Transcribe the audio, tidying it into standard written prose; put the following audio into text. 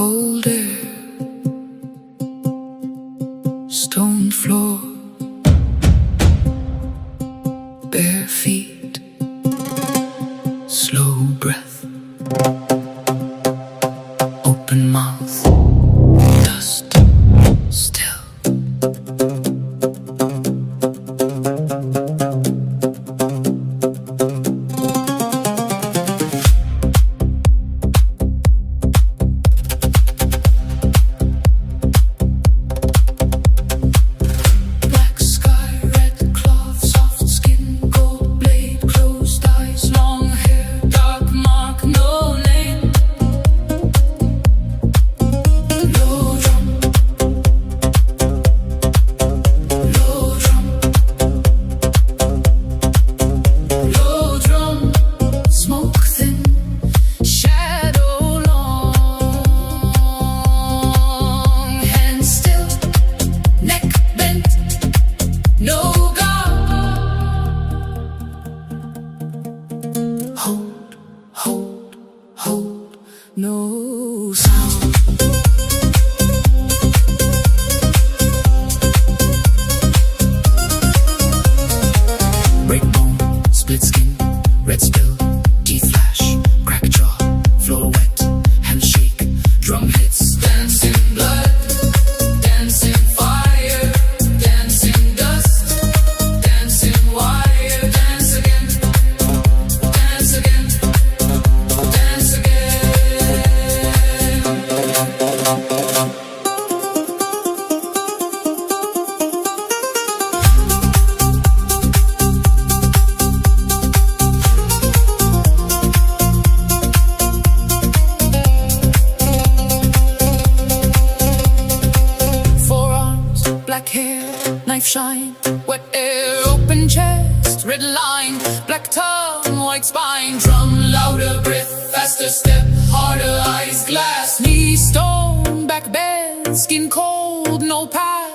cold air, stone floor, bare feet, slow breath, open mouth, dust, still. No sound. Break bone, split skin, red spill, teeth flash, crack jaw, floor wet, handshake, drum hits, dancing blood, dancing fire, dancing dust, dancing wire, dance again, dance again, dance again. Black hair, knife shine, wet air, open chest, red line, black tongue, white spine, drum louder, breath, faster step, harder eyes, glass, knee stone, back bend, skin cold, no past.